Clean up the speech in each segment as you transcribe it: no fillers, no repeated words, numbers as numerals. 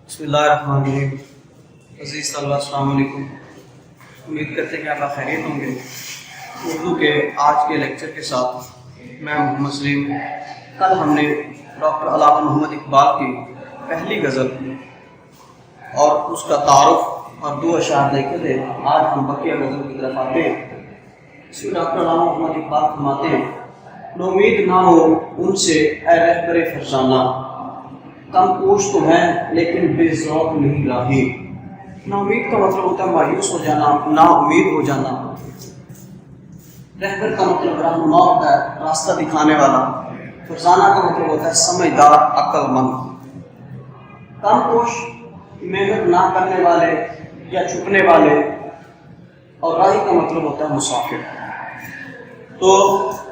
بسم اللہ الرحمن الرحیم۔ عزیز طلبہ السلام علیکم، امید کرتے ہیں کہ آپ خیریت ہوں گے۔ اردو کے آج کے لیکچر کے ساتھ میں محمد سلیم۔ کل ہم نے ڈاکٹر علامہ محمد اقبال کی پہلی غزل اور اس کا تعارف اور دو اشعار دیکھے تھے۔ آج ہم بقیہ غزل کی طرف آتے ہیں۔ اس میں ڈاکٹر علامہ محمد اقبال فرماتے ہیں: نومید نہ ہو ان سے اے رہبر فرزانہ، کم پوش تو ہیں لیکن بے ذوق نہیں راہی۔ نا امید کا مطلب ہوتا ہے مایوس ہو جانا، نا امید ہو جانا۔ رہبر کا مطلب رہنما ہوتا ہے، راستہ دکھانے والا۔ فرزانہ کا مطلب ہوتا ہے سمجھدار، عقل مند۔ کم پوش محنت نہ کرنے والے یا چھپنے والے، اور راہی کا مطلب ہوتا ہے مسافر۔ تو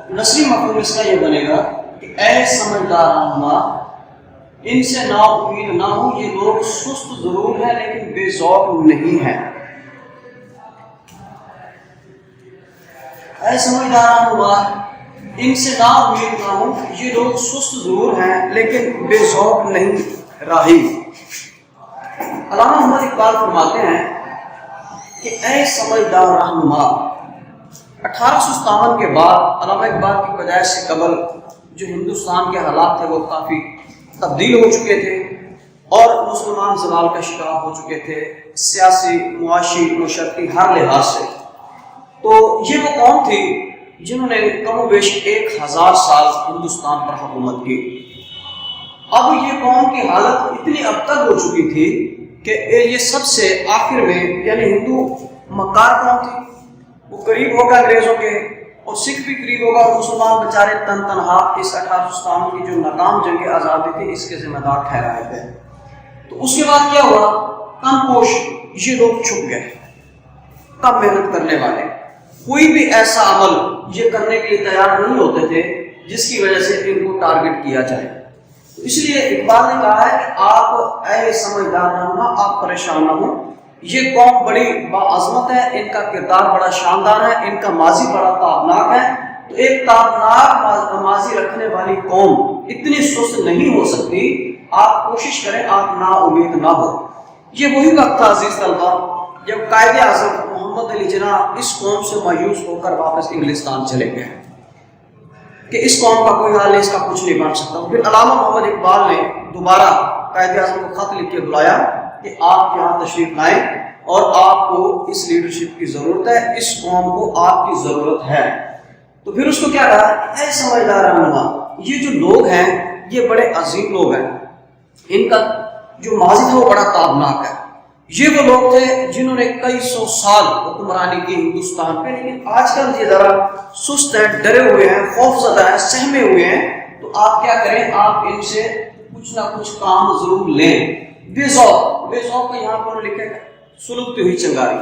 نثری مفہوم اس کا یہ بنے گا کہ اے سمجھدار رہنما، ان سے نا امید نہ ہو، یہ لوگ سست ضرور ہیں لیکن بے ذوق نہیں ہیں۔ اے سمجھدار رہنما، ان سے نا امید نہ ہو، یہ لوگ سست ضرور ہیں لیکن بے ذوق نہیں راہی۔ علامہ محمد اقبال فرماتے ہیں کہ اے سمجھدار رہنما۔ 1857 کے بعد علامہ اقبال کی پیدائش سے قبل جو ہندوستان کے حالات تھے وہ کافی تبدیل ہو چکے تھے اور مسلمان زوال کا شکار ہو چکے تھے، سیاسی، معاشی، معاشرتی ہر لحاظ سے۔ تو یہ وہ قوم تھی جنہوں نے کم و بیش 1000 سال ہندوستان پر حکومت کی۔ اب یہ قوم کی حالت اتنی ابتر ہو چکی تھی کہ یہ سب سے آخر میں، یعنی ہندو مکار قوم تھی، وہ قریب ہوگا انگریزوں کے، اور سکھ بھی قریب ہوگا، اور مسلمان بیچارے تن تنہا اس 1857 کی جو ناکام جنگ آزادی تھی اس کے ذمہ دار ٹھہرائے گئے۔ تو اس کے بعد کیا ہوا؟ کم پوش یہ لوگ چھپ گئے، کم محنت کرنے والے، کوئی بھی ایسا عمل یہ کرنے کے لیے تیار نہیں ہوتے تھے جس کی وجہ سے ان کو ٹارگٹ کیا جائے۔ تو اس لیے اقبال نے کہا ہے کہ آپ اے سمجھدار رہنما، آپ پریشان نہ ہوں، یہ قوم بڑی باعظمت ہے، ان کا کردار بڑا شاندار ہے، ان کا ماضی بڑا تابناک ہے۔ تو ایک تابناک ماضی رکھنے والی قوم اتنی سست نہیں ہو سکتی، آپ کوشش کریں، آپ نا امید نہ ہو۔ یہ وہی وقت تھا عزیز طلبہ جب قائد اعظم محمد علی جناح اس قوم سے مایوس ہو کر واپس انگلستان چلے گئے کہ اس قوم کا کوئی حال نہیں، اس کا کچھ نہیں بن سکتا۔ پھر علامہ محمد اقبال نے دوبارہ قائد اعظم کو خط لکھ کے بلایا کہ آپ یہاں تشریف لائیں اور آپ کو اس لیڈرشپ کی ضرورت ہے، اس قوم کو آپ کی ضرورت ہے۔ تو پھر اس کو کیا کہا؟ اے سمجھدار رہنما، یہ جو لوگ ہیں یہ بڑے عظیم لوگ ہیں، ان کا جو ماضی تھا وہ بڑا تابناک ہے۔ یہ وہ لوگ تھے جنہوں نے کئی سو سال حکمرانی کی ہندوستان پہ، لیکن آج کل یہ ذرا سست ہیں، ڈرے ہوئے ہیں، خوف زدہ ہیں، سہمے ہوئے ہیں۔ تو آپ کیا کریں؟ آپ ان سے کچھ نہ کچھ کام ضرور لیں۔ بے ذوق، بے ذوق کو یہاں پر لکھے سلگتی ہوئی چنگاری،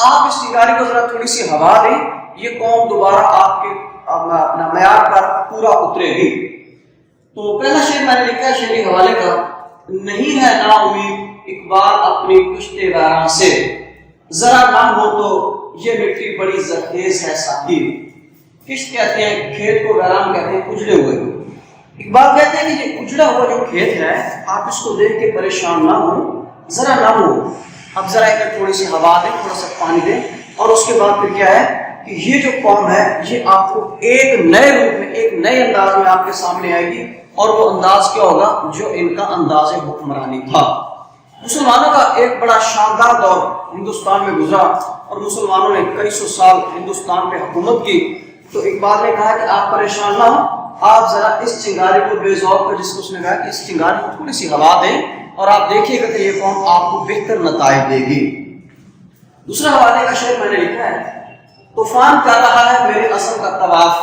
آپ اس چنگاری کو ذرا تھوڑی سی ہوا دیں، یہ قوم دوبارہ آپ کے اپنا معیار پر پورا اترے گی۔ تو پہلا شعر میں نے لکھا ہے شعری حوالے کا: نہیں ہے نا امید اقبال اپنی کشتے ویراں سے، ذرا نہ ہو تو یہ مٹی بڑی زرخیز ہے ساتھی۔ کشت کہتے ہیں کھیت کو، ویران کہتے ہیں اجڑے ہوئے کو۔ اقبال کہتے ہیں کہ یہ اجڑا ہوا جو کھیت ہے، آپ اس کو دیکھ کے پریشان نہ ہوں، ذرا نہ ہو، اب ذرا ایک تھوڑی سی ہوا دیں، تھوڑا سا پانی دیں، اور اس کے بعد پھر کیا ہے کہ یہ جو قوم ہے یہ آپ کو ایک نئے روپ میں، ایک نئے انداز میں آپ کے سامنے آئے گی، اور وہ انداز کیا ہوگا؟ جو ان کا انداز حکمرانی تھا۔ مسلمانوں کا ایک بڑا شاندار دور ہندوستان میں گزرا اور مسلمانوں نے کئی سو سال ہندوستان پہ حکومت کی۔ تو اقبال نے کہا کہ آپ پریشان نہ ہوں، آپ ذرا اس چنگاری کو بے ذوق کر، جس کو اس نے کہا کہ اس چنگاری کو تھوڑی سی ہوا دیں، اور آپ دیکھیے گا کہ یہ قوم آپ کو بہتر نتائج دے گی۔ دوسرا حوالے کا شعر میں نے لکھا ہے: طوفان کر رہا ہے میرے عزم کا طواف،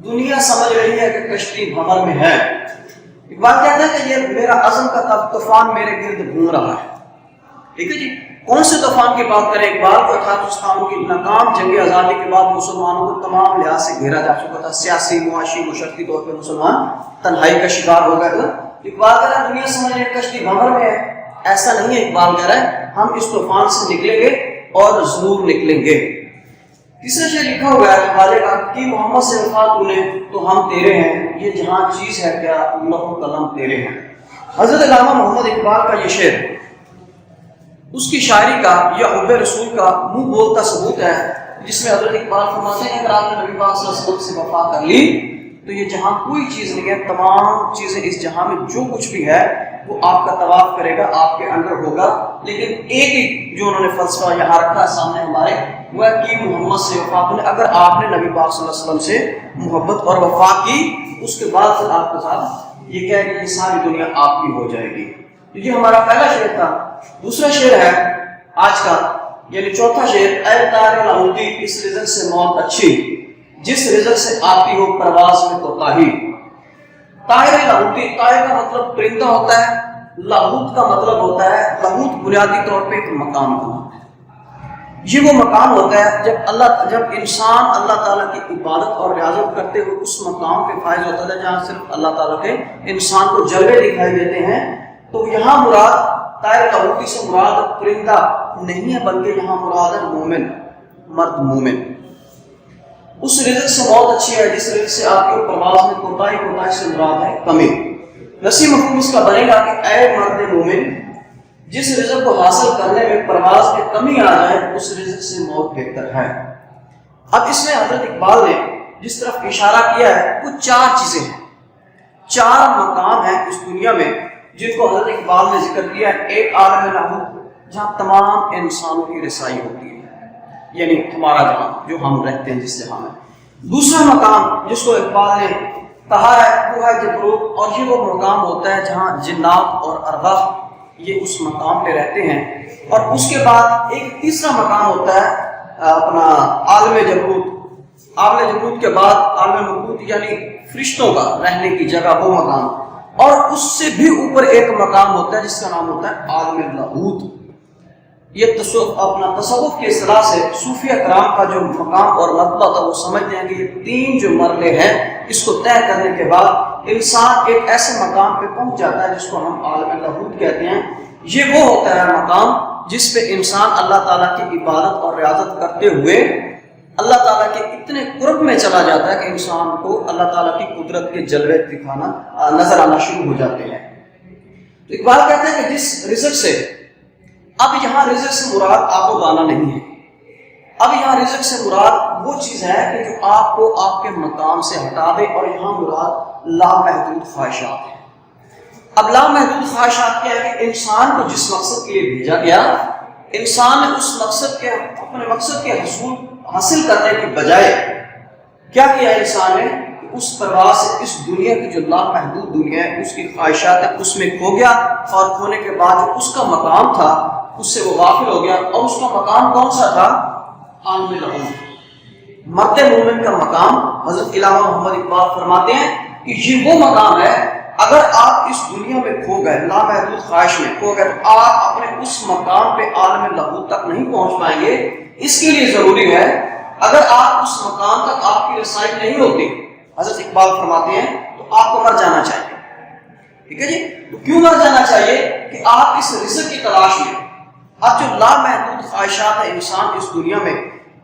دنیا سمجھ رہی ہے کہ کشتی بھنور میں ہے۔ اقبال کہتا ہے کہ یہ میرا عزم کا طوفان میرے گرد گھوم رہا ہے۔ ٹھیک ہے جی، کون سے طوفان کی بات کریں؟ اقبال کو 1857 کی ناکام جنگ آزادی کے بعد مسلمانوں کو تمام لحاظ سے گھیرا جا چکا تھا، سیاسی، معاشی، معاشرتی طور پہ مسلمان تنہائی کا شکار ہو گئے تھے۔ اقبال کہہ رہا ہے دنیا سمجھ رہی ہے کشتی بھنور میں ہے۔ ایسا نہیں ہے، اقبال کہہ رہا ہے ہم اس طوفان سے نکلیں گے اور ضرور نکلیں گے۔ تیسرا شعر لکھا ہوا ہے حوالے کا کہ محمد سے وفا تو نے تو ہم تیرے ہیں، یہ جہاں چیز ہے کیا لوح و قلم تیرے ہیں۔ حضرت علامہ محمد اقبال کا یہ شعر اس کی شاعری کا یا حب رسول کا منہ بولتا ثبوت ہے، جس میں حضرت اقبال فرماتے ہیں کہ اگر آپ نے نبی پاک صلی اللہ علیہ وسلم سے وفا کر لی تو یہ جہاں کوئی چیز نہیں ہے، تمام چیزیں اس جہاں میں جو کچھ بھی ہے وہ آپ کا طواف کرے گا، آپ کے اندر ہوگا، لیکن ایک ہی جو انہوں نے فلسفہ یہاں رکھا ہے سامنے ہمارے، وہ ہے کہ محمد سے وفا کریں۔ اگر آپ نے نبی پاک صلی اللہ علیہ وسلم سے محبت اور وفا کی، اس کے بعد پھر آپ کے ساتھ یہ کہہ کہ یہ ساری دنیا آپ کی ہو جائے گی۔ تو یہ ہمارا پہلا شعر تھا۔ دوسرا شعر ہے آج کا، یعنی چوتھا شعر، اے طائر لاہوتی اس رزق سے موت اچھی، جس رزق سے آتی ہو پرواز میں کوتاہی۔ طائر لاہوتی، طائر کا مطلب پرندہ ہوتا ہے، لاہوت کا مطلب ہوتا ہے، لاہوت بنیادی طور پہ ایک مقام کا نام ہے۔ یہ وہ مقام ہوتا ہے جب انسان اللہ تعالیٰ کی عبادت اور ریاضت کرتے ہوئے اس مقام پہ فائز ہوتا ہے جہاں صرف اللہ تعالیٰ کے انسان کو جلوے دکھائی دیتے ہیں۔ تو یہاں مراد طائر لاہوتی سے مراد پرندہ نہیں ہے، بلکہ یہاں مراد ہے مومن، مرد مومن۔ اس رزق سے موت اچھی ہے جس رزق سے آپ کی پرواز میں کوتاہی، کوتاہی سے مراد ہے کمی۔ نصیب مفہوم اس کا بنے گا کہ اے مرد مومن، جس رزق کو حاصل کرنے میں پرواز میں کمی آ جائے اس رزق سے موت بہتر ہے۔ اب اس میں حضرت اقبال نے جس طرف اشارہ کیا ہے وہ چار چیزیں ہیں، چار مقام ہیں اس دنیا میں جن کو حضرت اقبال نے ذکر کیا ہے۔ ایک عالم لاہوت جہاں تمام انسانوں کی رسائی ہوتی ہے، یعنی ہمارا جہاں جو ہم رہتے ہیں جس جہاں میں۔ دوسرا مقام جس کو اقبال نے کہا ہے وہ ہے جبروت، اور یہ وہ مقام ہوتا ہے جہاں جنات اور ارواح یہ اس مقام پہ رہتے ہیں۔ اور اس کے بعد ایک تیسرا مقام ہوتا ہے اپنا عالم جبروت۔ عالم جبروت کے بعد عالم ملکوت یعنی فرشتوں کا رہنے کی جگہ، وہ مقام، اور اس سے بھی اوپر ایک مقام ہوتا ہے جس کا نام ہوتا ہے عالم لاہوت۔ یہ تصوف کی اصطلاح سے صوفیہ کرام کا جو مقام اور مرتبہ تھا وہ سمجھتے ہیں کہ یہ تین جو مرحلے ہیں اس کو طے کرنے کے بعد انسان ایک ایسے مقام پہ پہنچ جاتا ہے جس کو ہم عالم لاہوت کہتے ہیں۔ یہ وہ ہوتا ہے مقام جس پہ انسان اللہ تعالیٰ کی عبادت اور ریاضت کرتے ہوئے اللہ تعالیٰ کے اتنے قرب میں چلا جاتا ہے کہ انسان کو اللہ تعالیٰ کی قدرت کے جلوے دکھانا نظر آنا شروع ہو جاتے ہیں۔ تو اقبال کہتے ہیں کہ جس رزق سے، اب یہاں رزق سے مراد آب و دانہ نہیں ہے، اب یہاں رزق سے مراد وہ چیز ہے کہ جو آپ کو آپ کے مقام سے ہٹا دے، اور یہاں مراد لامحدود خواہشات ہے۔ اب لامحدود خواہشات کیا ہے کہ انسان کو جس مقصد کے لیے بھیجا گیا، انسان نے اس مقصد کے اپنے مقصد کے حاصل کرنے کی بجائے کیا کیا انسان نے، اس پرواز سے اس دنیا کی جو لامحدود دنیا ہے اس کی خواہشات ہے اس میں کھو گیا، اور کھونے کے بعد جو اس کا مقام تھا اس سے وہ غافل ہو گیا۔ اور اس کا مقام کون سا تھا؟ عالم لاہوت، مرد مومن کا مقام۔ حضرت علامہ محمد اقبال فرماتے ہیں کہ یہ وہ مقام ہے، اگر آپ اس دنیا میں کھو گئے، لامحدود خواہش میں کھو گئے، تو آپ اپنے اس مقام پہ عالم لاہوت تک نہیں پہنچ پائیں گے۔ اس کے لیے ضروری ہے اگر آپ اس مقام تک آپ کی رسائی نہیں ہوتی، حضرت اقبال فرماتے ہیں، تو آپ کو مر جانا چاہیے۔ ٹھیک ہے جی؟ تو کیوں مر جانا چاہیے؟ کہ آپ اس رزق کی تلاش میں، اب جو لامحدود خواہشات ہیں انسان اس دنیا میں،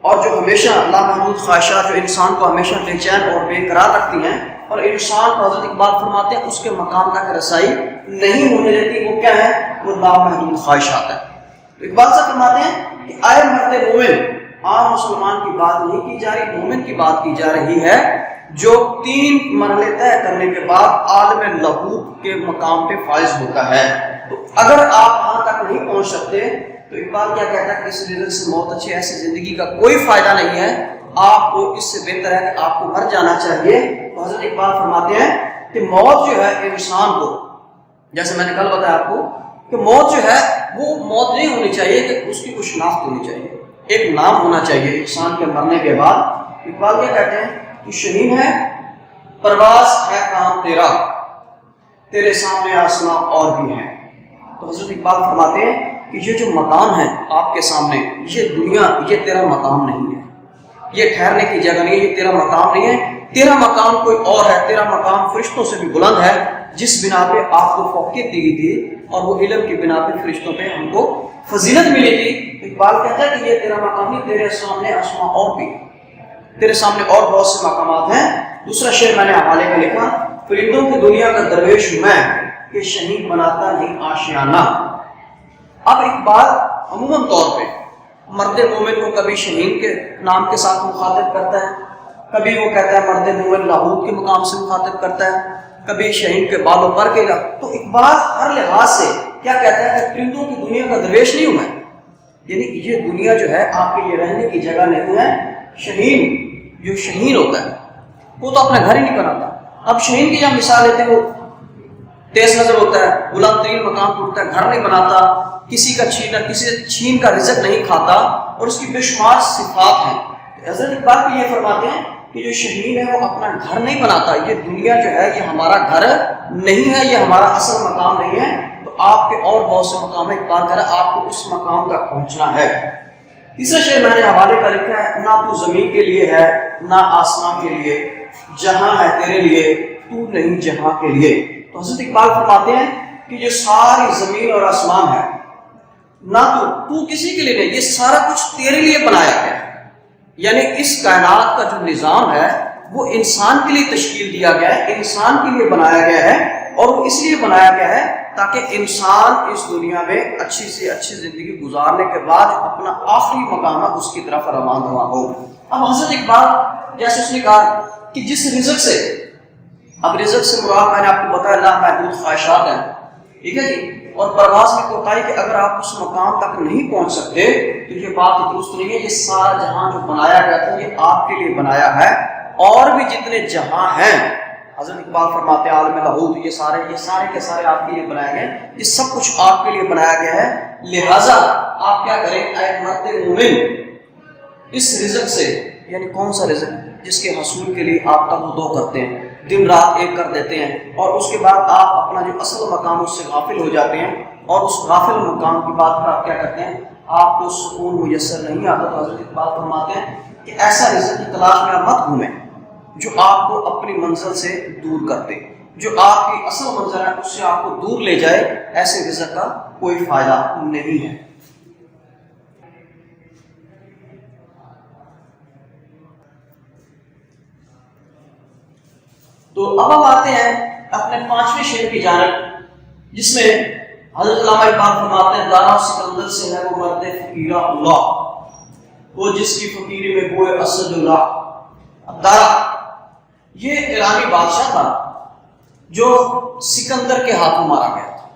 اور جو ہمیشہ لامحدود خواہشات جو انسان کو ہمیشہ بے چین اور بے قرار رکھتی ہیں، اور انسان کو حضرت اقبال فرماتے ہیں اس کے مقام تک رسائی نہیں ہونے دیتی، وہ کیا ہے؟ وہ لامحدود خواہشات ہیں۔ تو اقبال سے فرماتے ہیں کہ اے مرد مومن، عام مسلمان کی بات نہیں کی جا رہی، مومن کی بات کی جا رہی ہے جو تین مرحلے طے کرنے کے بعد عالم لاہوت کے مقام پہ فائز ہوتا ہے۔ تو اگر آپ وہاں تک نہیں پہنچ سکتے تو اقبال کیا کہتا ہے کہ اس رزق سے موت اچھی، ایسی زندگی کا کوئی فائدہ نہیں ہے، آپ کو اس سے بہتر ہے کہ آپ کو مر جانا چاہیے۔ تو حضرت اقبال فرماتے ہیں کہ موت جو ہے انسان کو، جیسے میں نے کل بتایا آپ کو کہ موت جو ہے وہ موت نہیں ہونی چاہیے، کہ اس کی کچھ شناخت ہونی چاہیے، ایک نام ہونا چاہیے انسان کے مرنے کے بعد۔ اقبال کیا کہتے ہیں کہ شہید ہے، پرواز ہے کام تیرا، تیرے سامنے آسماں اور بھی ہیں۔ تو حضرت اقبال فرماتے ہیں کہ یہ جو مقام ہے آپ کے سامنے، یہ دنیا، یہ تیرا مقام نہیں ہے، یہ ٹھہرنے کی جگہ نہیں ہے، یہ تیرا مقام نہیں ہے، تیرا مقام کوئی اور ہے، تیرا مقام فرشتوں سے بھی بلند ہے، جس بنا پہ آپ کو فوقیت دی گئی تھی، اور وہ علم کی بنا پہ فرشتوں پہ ہم کو فضیلت ملی تھی۔ اقبال کہتا ہے کہ یہ تیرا مقام نہیں، تیرے سامنے آسماں اور بھی، تیرے سامنے اور بہت سے مقامات ہیں۔ دوسرا شعر میں نے حوالے کا لکھا، پرندوں کی دنیا کا درویش ہوں میں، کہ شہین بناتا نہیں آشیانہ۔ اب اقبال عموماً طور پہ مرد مومن کو کبھی شہین کے نام کے ساتھ مخاطب کرتا ہے، کبھی وہ کہتا ہے مرد مومن لاہوت کے مقام سے مخاطب کرتا ہے، کبھی شہین کے بالوں پر کے تو اقبال ہر لحاظ سے کیا کہتا ہے کہ پرندوں کی دنیا کا درویش نہیں ہوں میں، یعنی یہ دنیا جو ہے آپ کے لیے رہنے کی جگہ نہیں ہے۔ شہین جو شہین ہوتا ہے وہ تو اپنا گھر ہی نہیں بناتا۔ اب شہین کی جہاں مثال لیتے ہیں، وہ تیز نظر ہوتا ہے، بلند ترین مقام پر اٹھتا ہے، گھر نہیں بناتا، کسی کا چھین کا رزق نہیں کھاتا، اور اس کی بے شمار صفات ہیں۔ حضرت اقبال بھی یہ فرماتے ہیں کہ جو شہین ہے وہ اپنا گھر نہیں بناتا، یہ دنیا جو ہے یہ ہمارا گھر نہیں ہے، یہ ہمارا اصل مقام نہیں ہے۔ تو آپ کے اور بہت سے مقام ہے، اقبال کہہ رہا ہے آپ کو اس مقام تک پہنچنا ہے۔ تیسرا شعر میں نے حوالے کا لکھا ہے، نہ تو زمین کے لیے ہے نہ آسمان کے لیے، جہاں ہے تیرے لیے تو نہیں جہاں کے لیے۔ تو حضرت اقبال فرماتے ہیں کہ یہ ساری زمین اور آسمان ہے، نہ تو کسی کے لیے نہیں، یہ سارا کچھ تیرے لیے بنایا گیا ہے، یعنی اس کائنات کا جو نظام ہے وہ انسان کے لیے تشکیل دیا گیا ہے، انسان کے لیے بنایا گیا ہے، اور وہ اس لیے بنایا گیا ہے تاکہ انسان اس دنیا میں اچھی سے اچھی زندگی گزارنے کے بعد اپنا آخری مقام اس کی طرف روان ہو۔ اب حضرت اقبال جیسے اس نے کہا کہ جس رزق سے، اب رزق سے مراد میں نے آپ کو بتایا لا محدود خواہشات ہیں، ٹھیک ہے جی، اور پرواز میں کوتاہی کہ اگر آپ اس مقام تک نہیں پہنچ سکتے تو یہ بات درست نہیں ہے۔ یہ سارا جہاں جو بنایا گیا تھا یہ آپ کے لیے بنایا ہے، اور بھی جتنے جہاں ہیں حضرت اقبال فرماتے ہیں عالم لاہوت، یہ سارے کے سارے آپ کے لیے بنائے گئے، یہ سب کچھ آپ کے لیے بنایا گیا ہے۔ لہٰذا آپ کیا کریں اے مرد مومن، اس رزق سے، یعنی کون سا رزق جس کے حصول کے لیے آپ تگ کرتے ہیں، دن رات ایک کر دیتے ہیں، اور اس کے بعد آپ اپنا جو اصل مقام اس سے غافل ہو جاتے ہیں، اور اس غافل مقام کی بات پر آپ کیا کرتے ہیں، آپ کو سکون میسر نہیں آتا۔ تو حضرت اقبال فرماتے ہیں کہ ایسا رزق کی تلاش میں آپ مت گھومیں جو آپ کو اپنی منزل سے دور کر دے، جو آپ کی اصل منزل ہے اس سے آپ کو دور لے جائے، ایسے رزق کا کوئی فائدہ نہیں ہے۔ تو اب ہم آتے ہیں اپنے پانچویں شعر کی جانب، جس میں حضرت علامہ اقبال فرماتے ہیں دارا سکندر سے ہے وہ مرد فقیرہ اللہ، وہ جس کی فقیری میں بوئے اسد اللہ۔ اب دارا یہ ایرانی بادشاہ تھا جو سکندر کے ہاتھوں مارا گیا تھا۔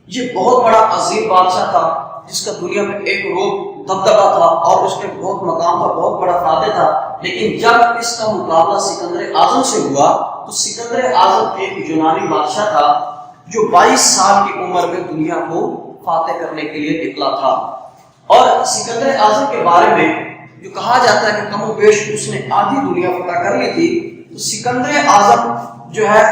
یہ بہت بڑا عظیم بادشاہ تھا جس کا دنیا میں ایک روب دبدبہ تھا، اور اس کے بہت مقام تھا، بہت بڑا فاتح تھا۔ لیکن جب اس کا مقابلہ سکندر اعظم سے ہوا تو سکندر اعظم ایک یونانی بادشاہ تھا جو 22 سال کی عمر میں دنیا کو فاتح کرنے کے لیے نکلا تھا۔ اور سکندر اعظم کے بارے میں جو کہا جاتا ہے کہ کم و بیش اس نے آدھی دنیا فتح کر لی تھی، تو سکندر اعظم جو ہے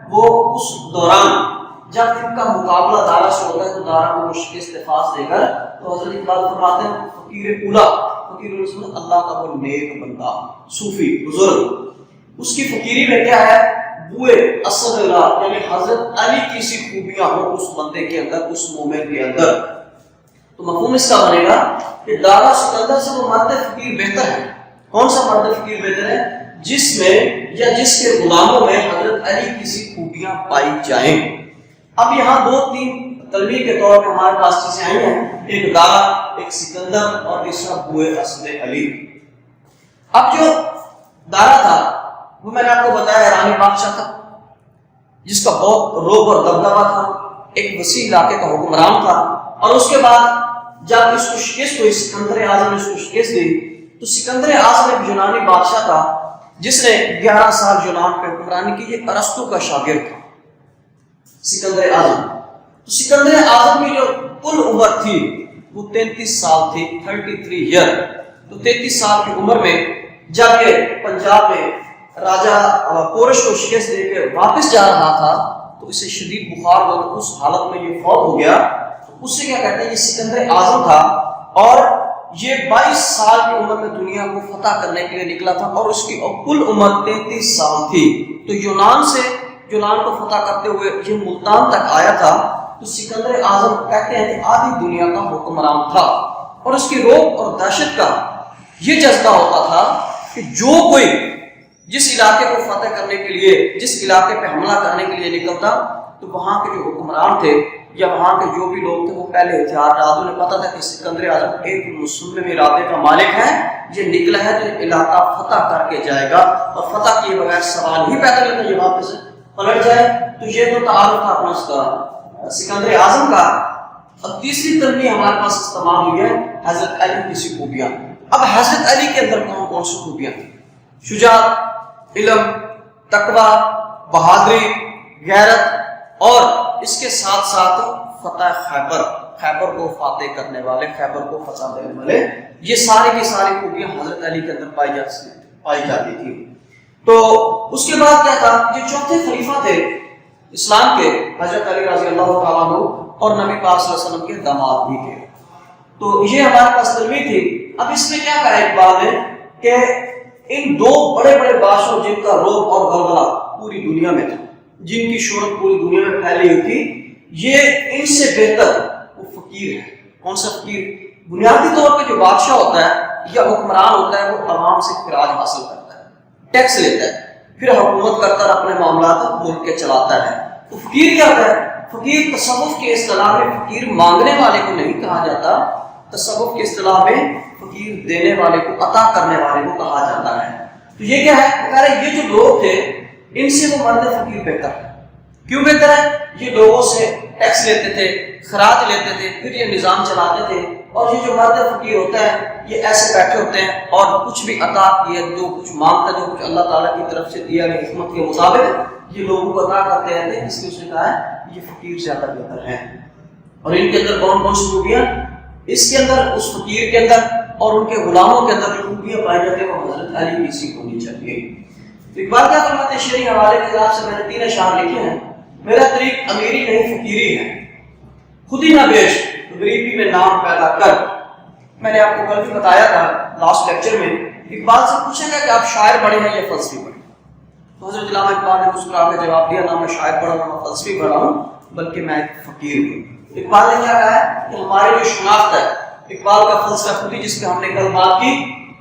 وہ اس دوران جب ان کا مقابلہ دارا سے ہوتا ہے تو دارا کو شکست دے کر، تو حضرت اقبال فرماتے ہیں فقیر اولا، فقیر رسول اللہ کا وہ نیک بندہ صوفی بزرگ، اس کی فقیری میں کیا ہے بوئے اسد اللہ، یعنی حضرت علی کی سی خوبیاں ہوں اس بندے کے اندر، اس مومن کے اندر۔ تو مفہوم اس کا بنے گا کہ دارا سکندر سے وہ مرد فقیر بہتر ہے۔ کون سا مرد فقیر بہتر ہے؟ جس میں یا جس کے غلاموں میں حضرت علی کی سی خوبیاں پائی جائیں۔ اب یہاں دو تین تلویح کے طور پہ ہمارے پاس چیزیں آئی ہیں، ایک دارا، ایک سکندر، اور تیسرا بوئے اسد علی۔ اب جو دارا تھا وہ میں نے آپ کو بتایا ایرانی بادشاہ تھا جس کا بہت روب اور دبدبہ تھا، ایک وسیع علاقے کا حکمران تھا، اور اس کے بعد جب اس کو شکست ہوئی، سکندر اعظم نے اس کو شکست دی، تو سکندر اعظم ایک یونانی بادشاہ تھا جس نے 11 سال یونان پہ حکمرانی کی۔ یہ ارسطو کا شاگرد تھا سکندر اعظم۔ تو سکندر اعظم کی جو کل عمر تھی وہ 33 سال تھی، 33 ایئر۔ تو 33 سال کی عمر میں جب یہ پنجاب میں راجہ پورش کو شکست دے کے واپس جا رہا تھا تو اسے شدید بخار ہوا، تو اس حالت میں یہ فوت ہو گیا۔ اس سے کیا کہتے ہیں یہ سکندر اعظم تھا، اور یہ 22 سال کی عمر میں دنیا کو فتح کرنے کے لیے نکلا تھا، اور اس کی کل عمر 33 سال تھی۔ تو یونان کو فتح کرتے ہوئے یہ ملتان تک آیا تھا۔ تو سکندر اعظم کہتے ہیں کہ آدھی دنیا کا حکمران تھا، اور اس کی روب اور دہشت کا یہ جذبہ ہوتا تھا کہ جو کوئی جس علاقے کو فتح کرنے کے لیے، جس علاقے پہ حملہ کرنے کے لیے نکلتا تو وہاں کے جو حکمران تھے یا وہاں کے جو بھی لوگ تھے وہ پہلے ہتھیار ڈال، انہیں پتا تھا کہ سکندر اعظم ایک مصمم ارادے کا مالک ہے، یہ نکلا ہے تو علاقہ فتح کر کے جائے گا، اور فتح کیے بغیر سوال ہی پیدا نہیں تھا یہ واپس پلٹ جائے۔ تو یہ تو تعارف تھا اپنا اس کا سکندر اعظم کا۔ اب تیسری ترمیم ہمارے پاس استعمال ہوئی ہے حضرت علی کی سی خوبیاں۔ اب حضرت علی کے اندر کون کون سی خوبیاں تھیں؟ شجاعت، علم، تقوی، بہادری، غیرت، اور اس کے ساتھ ساتھ فتح خیبر، خیبر کو فاتح کرنے والے، خیبر کو فتح دینے والے، یہ ساری کی ساری خوبیاں حضرت علی کے اندر پائی جاتی تھی۔ تو اس کے بعد کیا تھا، یہ چوتھے خلیفہ تھے اسلام کے، حضرت علی رضی اللہ تعالیٰ عنہ، اور نبی پاک صلی اللہ علیہ وسلم کے داماد بھی تھے۔ تو یہ ہمارے پاس ترمیم تھی۔ اب اس میں کیا کہا اقبال نے کہ ان دو بڑے بڑے بادشاہوں جن کا رعب اور غلغلہ پوری دنیا میں تھا، جن کی شہرت پوری دنیا میں پھیلی ہوئی تھی، یہ ان سے بہتر وہ فقیر ہے۔ کون سا فقیر؟ بنیادی طور پہ جو بادشاہ ہوتا ہے یا حکمران ہوتا ہے وہ عوام سے خراج حاصل کرتا ہے، ٹیکس لیتا ہے، پھر حکومت کرتا ہے، اپنے معاملات ملک کے چلاتا ہے۔ تو فقیر کیا ہوتا ہے؟ فقیر تصوف کے اصطلاح میں فقیر مانگنے والے کو نہیں کہا جاتا، تصوف کے اصطلاح میں فقیر دینے والے کو، عطا کرنے والے کو کہا جاتا ہے۔ تو یہ کیا ہے؟ کہہ رہے یہ جو لوگ تھے ان سے وہ مرد فقیر بہتر ہے۔ کیوں بہتر ہے؟ یہ لوگوں سے ٹیکس لیتے تھے، خراج لیتے تھے، پھر یہ نظام چلاتے تھے، اور یہ جو مرد فقیر ہوتا ہے یہ ایسے بیٹھے ہوتے ہیں اور کچھ بھی عطا کیے، جو کچھ مانگتا ہے، جو کچھ اللہ تعالیٰ کی طرف سے دیا گیا حکمت کے مطابق یہ لوگوں کو عطا کرتے رہتے ہیں۔ اس لیے اس نے کہا ہے یہ فقیر زیادہ بہتر ہے۔ اور ان کے اندر کون کون سی خوبیاں؟ اس کے اندر، اس فقیر کے اندر اور ان کے غلاموں کے اندر جو خوبیاں پائی جاتی ہیں وہ حضرت علی کی سی ہونی چاہیے۔ تو اقبال کیا فرماتے ہیں شعری حوالے کے حساب سے میں نے 3 اشعار لکھے ہیں۔ میرا طریق امیری نہیں فقیری ہے، خود ہی نہ بیچ غریبی میں نام پیدا کر۔ میں نے آپ کو کل بھی بتایا تھا لاسٹ لیکچر میں، اقبال سے پوچھا گیا کہ آپ شاعر بڑے ہیں یا فلسفی بڑے؟ تو حضرت علامہ اقبال نے مسکرا کے جواب دیا، نہ میں شاعر بڑا ہوں نہ فلسفی بڑا ہوں، بلکہ میں ایک فقیر ہوں۔ اقبال نے کیا کہا ہے کہ ہماری جو شناخت ہے، اقبال کا فلسفہ خود ہی جس پہ ہم نے کل بات کی،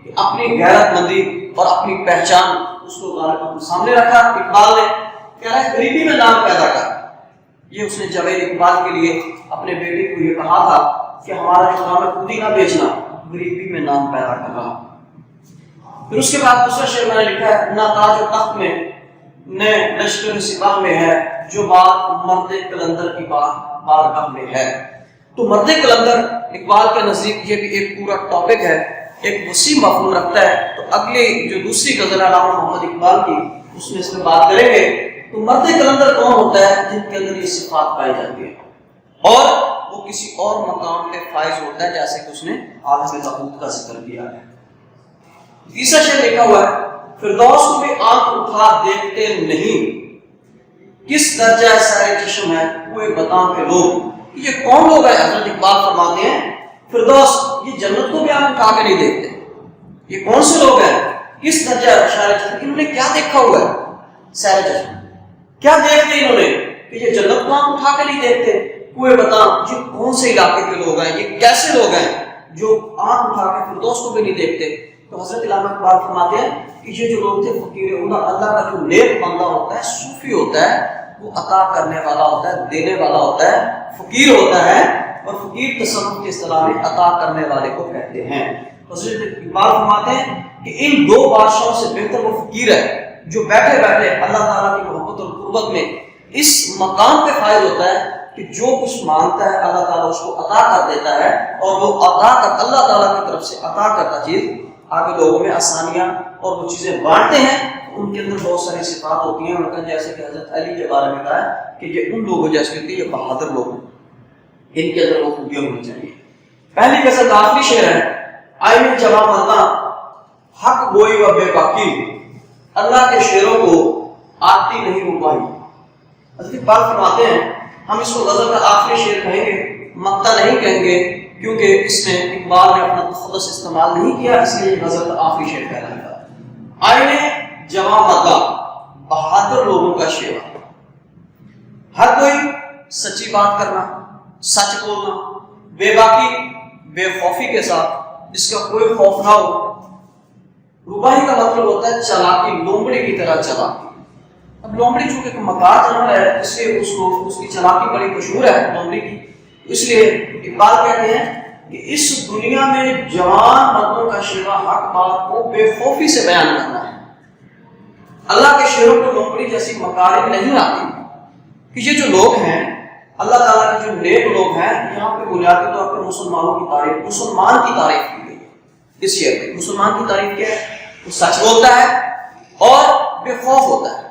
کہ اپنی غیرت مندی اور اپنی پہچان اس کو غالب اپنے سامنے رکھا۔ اقبال نے کہہ رہا ہے غریبی میں نام پیدا کر۔ یہ اس نے جاوید اقبال کے لیے اپنے بیٹے کو یہ کہا تھا کہ ہمارا جو نام ہے خود ہی نہ بیچنا، غریبی میں نام پیدا کرنا۔ پھر اس کے بعد دوسرا شعر میں نے لکھا ہے، نہ تاج و تخت میں نہ لشکر سپاہ میں ہے، جو بات مرد قلندر کی بارگاہ میں ہے۔ تو مرد قلندر اقبال کے نزدیک یہ بھی ایک پورا ٹاپک ہے، ایک وسیع مفہوم رکھتا ہے۔ تو اگلی جو دوسری غزل علامہ محمد اقبال کی، اس میں اس میں بات کریں گے۔ تو مرد قلندر کون ہوتا ہے؟ جن کے اندر یہ صفات پائی جاتی ہے اور وہ کسی اور مقام پہ فائز ہوتا ہے، جیسے کہ اس نے عالم لاہوت کا ذکر کیا ہے۔ تیسرا شعر لکھا ہوا ہے، فردوس کو بھی آنکھ اٹھا دیکھتے نہیں، کس درجہ سارے چشم ہے کوئی بتاؤ کے لوگ۔ یہ کون لوگ ہیں؟ حضرت اقبال فرماتے ہیں فردوس یہ جنت کو بھی آنکھ اٹھا کے نہیں دیکھتے۔ یہ کون سے لوگ ہیں؟ کس درجہ سارے چشم، انہوں نے کیا دیکھا ہوا ہے؟ سارے چشم کیا دیکھتے انہوں نے کہ یہ جنت کو آنکھ اٹھا کے نہیں دیکھتے؟ کوئی بتا یہ کون سے علاقے کے لوگ ہیں، یہ کیسے لوگ ہیں جو آنکھ اٹھا کے فردوس کو بھی نہیں دیکھتے؟ تو حضرت علامہ اقبال فرماتے ہیں کہ یہ جو لوگ تھے فقیر، اللہ کا جو نیک بندہ ہوتا ہے، صوفی ہوتا ہے، وہ عطا کرنے والا ہوتا ہے، دینے والا ہوتا ہے، فقیر ہوتا ہے، اور فقیر تصوف کی اصطلاح میں عطا کرنے والے کو کہتے ہیں۔ حضرت اقبال فرماتے ہیں کہ ان دو بادشاہوں سے بہتر وہ فقیر ہے جو بیٹھے بیٹھے اللہ تعالیٰ کی محبت اور قربت میں اس مقام پہ فائز ہوتا ہے کہ جو کچھ مانگتا ہے اللہ تعالیٰ اس کو عطا کر دیتا ہے، اور وہ عطا کر اللہ تعالیٰ کی طرف سے عطا کرتا چیز آگے لوگوں میں آسانیاں اور وہ چیزیں بانٹتے ہیں۔ ان کے اندر بہت ساری صفات ہوتی ہیں، ان کا جیسے کہ حضرت علی کے بارے میں کہا ہے کہ یہ ان لوگوں جیسے ہوتی ہے، یہ بہادر لوگ ہیں، ان کے اندر وہ خوبیاں ہونی چاہیے۔ پہلی غزل کا آخری شعر ہے، آئین جواب مرداں حق گوئی و بے باکی، اللہ کے شعروں کو آتی نہیں مباہی۔ حضرت اقبال فرماتے ہیں ہم اس کو غزل کا آخری شعر کہیں گے، مقطع نہیں کہیں گے، کیونکہ اس میں اقبال نے اپنا تخلص استعمال نہیں کیا، اس لیے یہ غزل کا آخری شعر کہلاتا ہے۔ آئین جوان مرداں، بہادر لوگوں کا شعر، ہر کوئی سچی بات کرنا، سچ بولنا، بے باکی بے خوفی کے ساتھ، جس کا کوئی خوف نہ ہو، ربائی کا مطلب ہوتا ہے چلاکی، لومڑی کی طرح چلاکی۔ اب لومڑی چونکہ ایک مکار جانور ہے، اس لیے اس کی چلاکی بڑی مشہور ہے لومڑی کی، اس لیے اقبال کہتے ہیں کہ اس دنیا میں جوان مردوں کا شیوا حق بات کو بے خوفی سے بیان کرنا ہے۔ اللہ کے شیروں کو لومڑی جیسی مکاری نہیں آتی کہ یہ جو لوگ ہیں اللہ تعالیٰ کے جو نیک لوگ ہیں، یہاں پہ بنیادی طور پر مسلمانوں کی تعریف، مسلمان کی تعریف کی گئی ہے اس شعر میں۔ مسلمان کی تعریف کیا ہے؟ وہ سچ بولتا ہے اور بے خوف ہوتا ہے،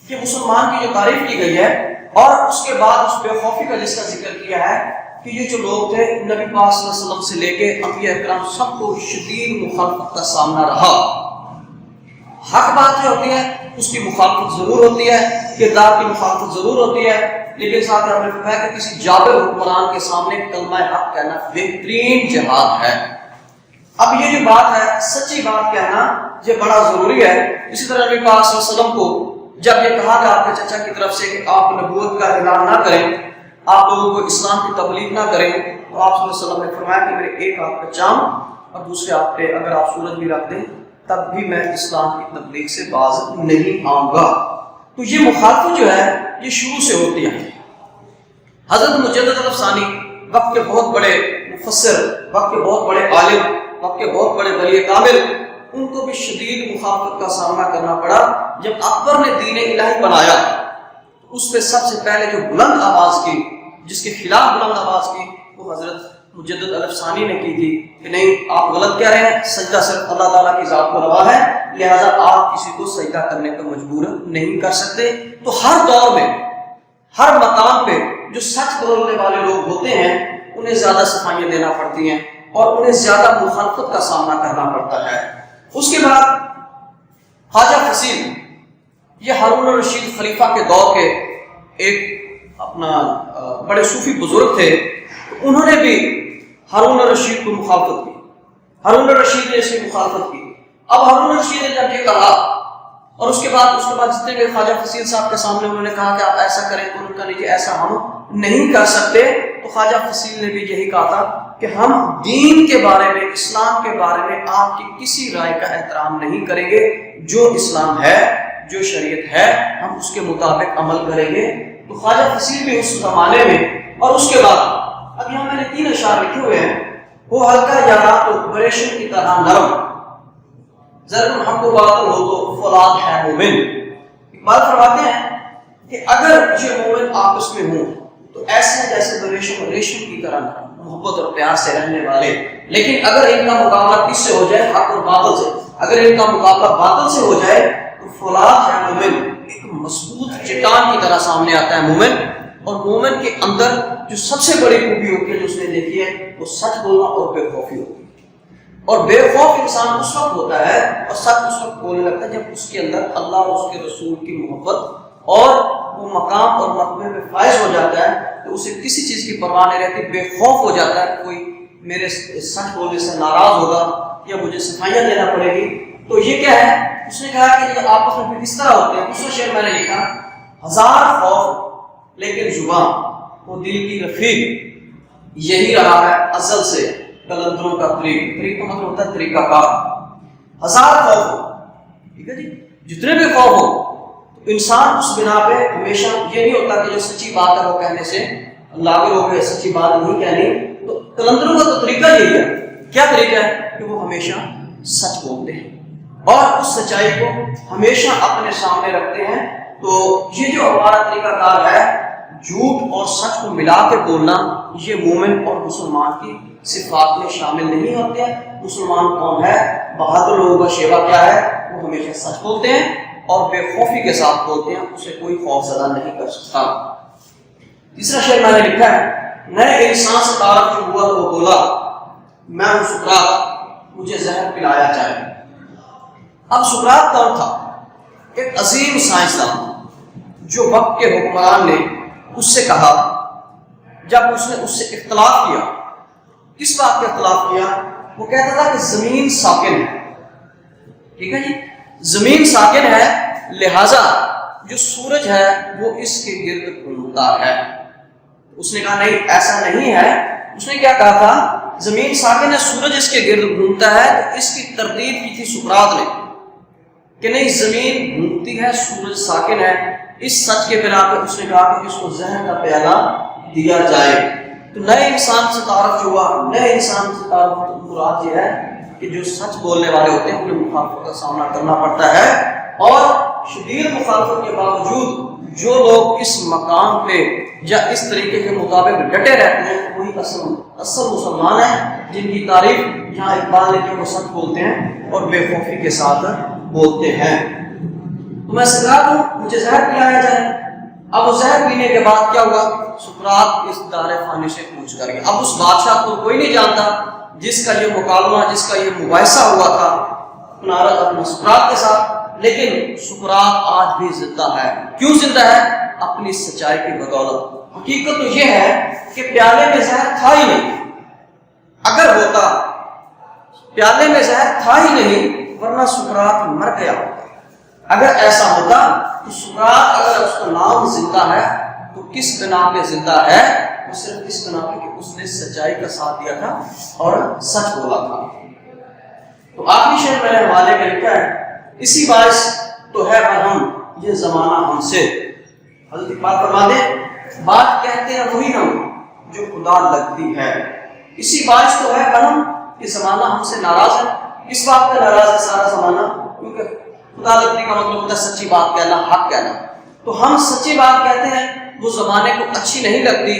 کہ مسلمان کی جو تعریف کی گئی ہے، اور اس کے بعد اس بے خوفی کا جس کا ذکر کیا ہے کہ یہ جو لوگ تھے نبی پاک صلی اللہ علیہ وسلم سے لے کے انبیاء اکرام سب کو شدید مخالفت کا سامنا رہا۔ حق بات جو ہوتی ہے اس کی مخالفت ضرور ہوتی ہے، کردار کی مخالفت ضرور ہوتی ہے، لیکن ساتھ ہم نے فرمایا کہ کسی جابر حکمران کے سامنے کلمہ حق کہنا بہترین جہاد ہے۔ اب یہ جو بات ہے سچی بات کہنا یہ بڑا ضروری ہے۔ اسی طرح نبی پاک صلی اللہ علیہ وسلم کو جب یہ کہا گیا آپ کے چچا کی طرف سے کہ آپ نبوت کا اعلان نہ کریں، آپ لوگوں کو اسلام کی تبلیغ نہ کریں، تو آپ صلی اللہ علیہ وسلم نے فرمایا کہ میرے ایک ہاتھ پہ چاند اور دوسرے ہاتھ پہ اگر آپ سورج بھی رکھ دیں تب بھی میں اسلام کی تبلیغ سے باز نہیں آؤں گا۔ تو یہ مخالفت جو ہے یہ شروع سے ہوتی ہے۔ حضرت مجدد الافسانی وقت کے بہت بڑے مفسر، وقت کے بہت بڑے عالم، وقت کے بہت بڑے ولی کامل، ان کو بھی شدید مخالفت کا سامنا کرنا پڑا۔ جب اکبر نے دین الہی بنایا اس پہ سب سے پہلے جو بلند آواز کی، جس کے خلاف بلند آواز کی، وہ حضرت مجدد الافسانی نے کی تھی کہ نہیں آپ غلط کہہ رہے ہیں، سجدہ صرف اللہ تعالیٰ کی ذات کو روا ہے، لہٰذا آپ کسی کو سجدہ کرنے پر مجبور نہیں کر سکتے۔ تو ہر دور میں ہر مقام پہ جو سچ بولنے والے لوگ ہوتے ہیں انہیں زیادہ صفائیاں دینا پڑتی ہیں اور انہیں زیادہ مخالفت کا سامنا کرنا پڑتا ہے۔ اس کے بعد خواجہ فصیل، یہ ہارون الرشید خلیفہ کے دور کے ایک اپنا بڑے صوفی بزرگ تھے، انہوں نے بھی ہارون الرشید کو مخالفت کی، ہارون الرشید نے اس کی مخالفت کی۔ اب ہارون الرشید نے جب یہ کہا اور اس کے بعد جتنے بھی خواجہ فصیل صاحب کے سامنے انہوں نے کہا کہ آپ ایسا کریں، تو انہوں نے کہا نہیں ایسا ہم نہیں کر سکتے، تو خواجہ فصیل نے بھی یہی کہا تھا کہ ہم دین کے بارے میں، اسلام کے بارے میں آپ کی کسی رائے کا احترام نہیں کریں گے، جو اسلام ہے، جو شریعت ہے ہم اس کے مطابق عمل کریں گے۔ تو خواجہ فصیل بھی اس زمانے میں، اور اس کے بعد اب یہاں میں نے 3 اشعار لکھے ہوئے ہیں، وہ ہلکا یارا تو ریشم کی طرح نرم، ضرور حق و باطل ہو تو فولاد ہے مومن۔ اقبال فرماتے ہیں کہ اگر یہ مومن آپس میں ہوں تو ایسے جیسے ریشم کی طرح محبت اور پیار سے رہنے والے، لیکن اگر ان کا مقابلہ کس سے ہو جائے؟ حق اور باطل سے۔ اگر ان کا مقابلہ باطل سے ہو جائے تو فولاد ہے مومن، ایک مضبوط چٹان کی طرح سامنے آتا ہے مومن۔ اور مومن کے اندر جو سب سے بڑی خوبی ہوتی ہے جو اس نے دیکھی ہے وہ سچ بولنا اور بے خوفی ہوتی ہے۔ اور بے خوف انسان اس وقت ہوتا ہے اور سچ اس وقت بولنے لگتا ہے جب اس کے اندر اللہ اور اس کے رسول کی محبت اور وہ مقام اور مرتبے میں فائز ہو جاتا ہے، تو اسے کسی چیز کی پرواہ نہیں رہتی، بے خوف ہو جاتا ہے، کوئی میرے سچ بولنے سے ناراض ہوگا یا مجھے صفائیاں دینا پڑے گی۔ تو یہ کیا ہے؟ اس نے کہا کہ یہ آپس میں کس طرح ہوتے ہیں۔ دوسرا شعر میں نے لکھا، ہزار خوف لیکن زبان وہ دل کی رفیق، یہی رہا ہے ازل سے قلندروں کا طریق کا مطلب ہوتا ہے طریقہ کار۔ ہزار خوف ہو، ٹھیک ہے جی، جتنے بھی خوف ہو تو انسان اس بنا پہ ہمیشہ یہ نہیں ہوتا کہ جو سچی بات ہے وہ کہنے سے لاغر ہو گئے، سچی بات نہیں کہنی۔ تو قلندروں کا تو طریقہ یہی ہے، کیا طریقہ ہے کہ وہ ہمیشہ سچ بولتے ہیں اور اس سچائی کو ہمیشہ اپنے سامنے رکھتے ہیں۔ تو یہ جو ہمارا طریقہ کار ہے، جھوٹ اور سچ کو ملا کے بولنا، یہ مومن اور مسلمان کی صفات میں شامل نہیں ہوتے ہیں۔ مسلمان کون ہے؟ بہادر لوگوں کا شیوا کیا ہے؟ وہ ہمیشہ سچ بولتے ہیں اور بے خوفی کے ساتھ بولتے ہیں، اسے کوئی خوف زدہ نہیں کر سکتا۔ تیسرا شعر میں نے لکھا ہے، نئے انسان سے تعارف جو ہوا تو وہ بولا، میں ہوں سقراط مجھے زہر پلایا جائے۔ اب سقراط کون تھا؟ ایک عظیم سائنسدان جو وقت کے حکمران نے اس سے کہا، جب اس نے اس سے اختلاف کیا، کس بات کا اختلاف کیا؟ وہ کہتا تھا کہ زمین ساکن ہے، ٹھیک ہے جی، زمین ساکن ہے، لہذا جو سورج ہے وہ اس کے گرد گھومتا ہے۔ اس نے کہا نہیں ایسا نہیں ہے، اس نے کیا کہا تھا؟ زمین ساکن ہے، سورج اس کے گرد گھومتا ہے، تو اس کی تردید کی تھی سقراط نے کہ نہیں، زمین گھومتی ہے، سورج ساکن ہے۔ اس سچ کے بنا پر اس نے کہا کہ اس کو زہر کا پیالہ دیا جائے۔ تو نئے انسان سے تعارف ہوا، نئے انسان سے تعارف مراد یہ ہے کہ جو سچ بولنے والے ہوتے ہیں انہیں مخالفت کا سامنا کرنا پڑتا ہے، اور شدید مخالفت کے باوجود جو لوگ اس مقام پہ یا اس طریقے کے مطابق ڈٹے رہتے ہیں وہی اصل مسلمان ہیں، جن کی تعریف یہاں اقبال نے کہ وہ سچ بولتے ہیں اور بے خوفی کے ساتھ بولتے ہیں۔ تو میں سکرات ہوں، مجھے زہر پلایا جائے۔ اب وہ زہر پینے کے بعد کیا ہوا؟ سقراط اس دار فانی سے کوچ کر گیا۔ اب اس بادشاہ کو کوئی نہیں جانتا جس کا یہ مکالمہ، جس کا یہ مباحثہ ہوا تھا اپنا سقراط کے ساتھ، لیکن سقراط آج بھی زندہ ہے۔ کیوں زندہ ہے؟ اپنی سچائی کی بدولت۔ حقیقت تو یہ ہے کہ پیالے میں زہر تھا ہی نہیں، اگر ہوتا پیالے میں زہر تھا ہی نہیں ورنہ سقراط مر گیا ہوتا۔ اگر ایسا ہوتا تو سقراط اگر اس کا نام زندہ ہے تو کس بنا پہ زندہ ہے؟ وہ صرف اس بنا پہ کہ اس نے سچائی کا ساتھ دیا تھا اور سچ بولا تھا۔ تو آخری شعر میں نے حوالے میں لکھا ہے، اسی باعث تو ہے برہم یہ زمانہ ہم سے۔ حضرت اقبال فرما دیں، بات کہتے ہیں وہی ہم جو خدا لگتی ہے۔ اسی باعث تو ہے برہم کہ زمانہ ہم سے ناراض ہے۔ اس بات پہ ناراض ہے سارا زمانہ، کیونکہ خدا لگتی کا مطلب ہوتا ہے سچی بات کہنا، حق کہنا۔ تو ہم سچی بات کہتے ہیں، وہ زمانے کو اچھی نہیں لگتی،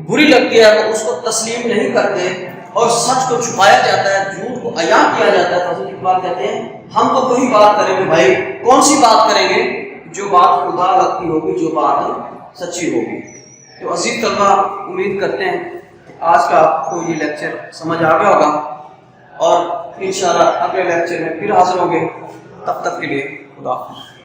بری لگتی ہے، وہ اس کو تسلیم نہیں کرتے اور سچ کو چھپایا جاتا ہے، جھوٹ کو عیاں کیا جاتا ہے۔ حضرت اقبال کہتے ہیں ہم تو وہی بات کریں گے بھائی، کون سی بات کریں گے؟ جو بات خدا لگتی ہوگی، جو بات سچی ہوگی۔ تو عزیز طلبہ، امید کرتے ہیں کہ آج کا آپ کو یہ لیکچر سمجھ آ گیا ہوگا، اور انشاءاللہ اگلے لیکچر میں پھر حاضر ہوں گے۔ تب تک کے لیے خدا حافظ۔